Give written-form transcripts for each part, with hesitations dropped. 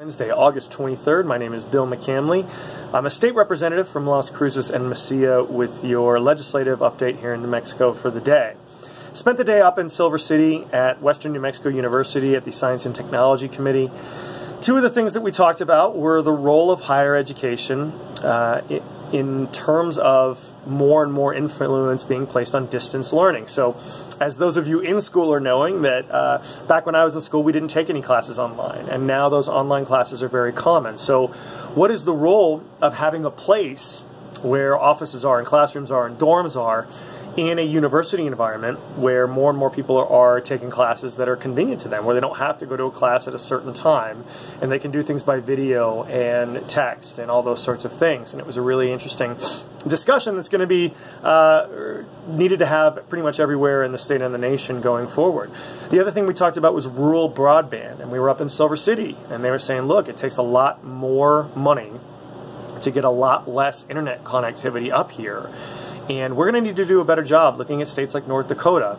Wednesday, August 23rd. My name is Bill McCamley. I'm a state representative from Las Cruces and Mesilla with your legislative update here in New Mexico for the day. Spent the day up in Silver City at Western New Mexico University at the Science and Technology Committee. Two of the things that we talked about were the role of higher education in terms of more and more influence being placed on distance learning. So, as those of you in school are knowing that back when I was in school, we didn't take any classes online, and now those online classes are very common. So, what is the role of having a place where offices are and classrooms are and dorms are in a university environment where more and more people are taking classes that are convenient to them, where they don't have to go to a class at a certain time, and they can do things by video and text and all those sorts of things. And it was a really interesting discussion that's going to be needed to have pretty much everywhere in the state and the nation going forward. The other thing we talked about was rural broadband, and we were up in Silver City, and they were saying, look, it takes a lot more money to get a lot less internet connectivity up here. And we're going to need to do a better job looking at states like North Dakota,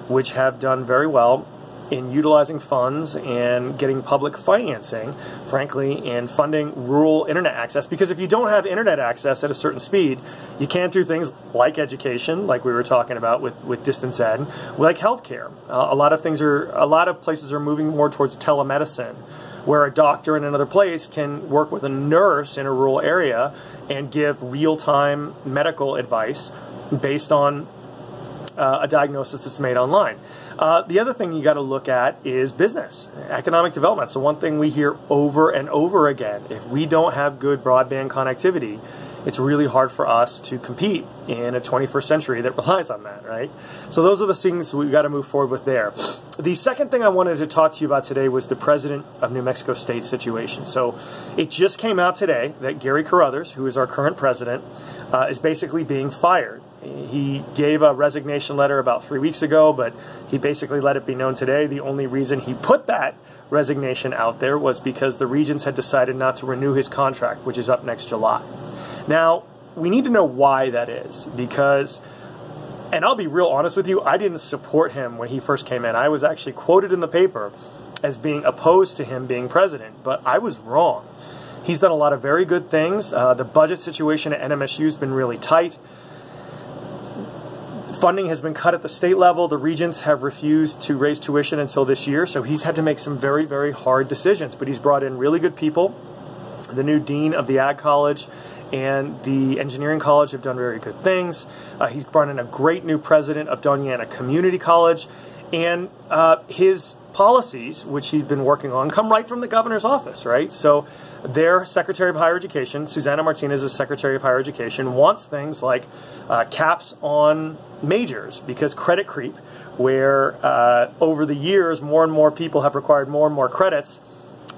which have done very well in utilizing funds and getting public financing, frankly, and funding rural internet access. Because if you don't have internet access at a certain speed, you can't do things like education, like we were talking about with distance ed, like healthcare. A lot of places are moving more towards telemedicine, where a doctor in another place can work with a nurse in a rural area and give real-time medical advice based on a diagnosis that's made online. The other thing you got to look at is business, economic development. So one thing we hear over and over again, if we don't have good broadband connectivity, it's really hard for us to compete in a 21st century that relies on that, right? So those are the things we've got to move forward with there. The second thing I wanted to talk to you about today was the President of New Mexico State situation. So it just came out today that Gary Carruthers, who is our current president, is basically being fired. He gave a resignation letter about 3 weeks ago, but he basically let it be known today. The only reason he put that resignation out there was because the regents had decided not to renew his contract, which is up next July. Now, we need to know why that is, because, and I'll be real honest with you, I didn't support him when he first came in. I was actually quoted in the paper as being opposed to him being president, but I was wrong. He's done a lot of very good things. The budget situation at NMSU has been really tight. Funding has been cut at the state level. The regents have refused to raise tuition until this year, so he's had to make some very, very hard decisions, but he's brought in really good people. The new dean of the Ag College and the Engineering College have done very good things. He's brought in a great new president of Doñana Community College, and his policies, which he's been working on, come right from the governor's office, right? So their Secretary of Higher Education, Susana Martinez's Secretary of Higher Education, wants things like caps on majors, because credit creep, where over the years more and more people have required more and more credits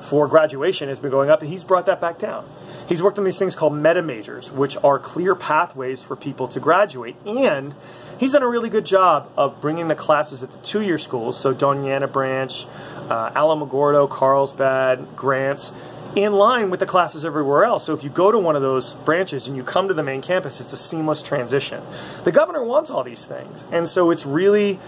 for graduation, has been going up, and he's brought that back down. He's worked on these things called meta majors, which are clear pathways for people to graduate, and he's done a really good job of bringing the classes at the two-year schools, so Doñana Branch, Alamogordo, Carlsbad, Grants, in line with the classes everywhere else. So if you go to one of those branches and you come to the main campus, it's a seamless transition. The governor wants all these things, and so it's really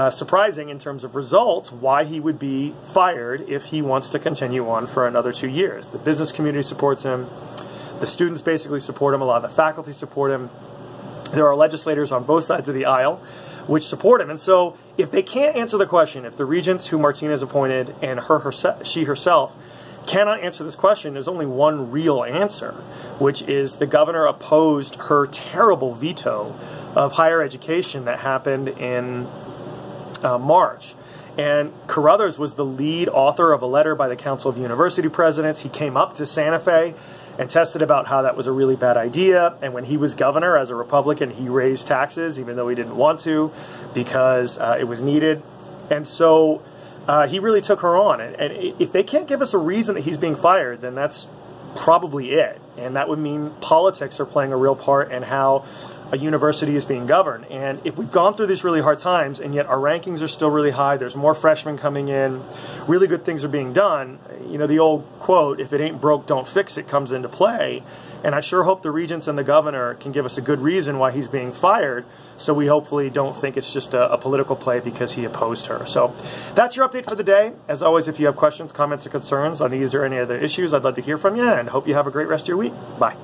surprising in terms of results why he would be fired if he wants to continue on for another 2 years. The business community supports him. The students basically support him. A lot of the faculty support him. There are legislators on both sides of the aisle which support him. And so if they can't answer the question, if the regents who Martinez appointed and she herself cannot answer this question, there's only one real answer, which is the governor opposed her terrible veto of higher education that happened in March. And Carruthers was the lead author of a letter by the Council of University Presidents. He came up to Santa Fe and tested about how that was a really bad idea. And when he was governor as a Republican, he raised taxes, even though he didn't want to, because it was needed. And so he really took her on. And if they can't give us a reason that he's being fired, then that's probably it. And that would mean politics are playing a real part in how a university is being governed. And if we've gone through these really hard times and yet our rankings are still really high, there's more freshmen coming in, really good things are being done, you know, the old quote, if it ain't broke, don't fix it, comes into play. And I sure hope the regents and the governor can give us a good reason why he's being fired, so we hopefully don't think it's just a political play because he opposed her. So that's your update for the day. As always, if you have questions, comments, or concerns on these or any other issues, I'd love to hear from you, and hope you have a great rest of your week. Bye.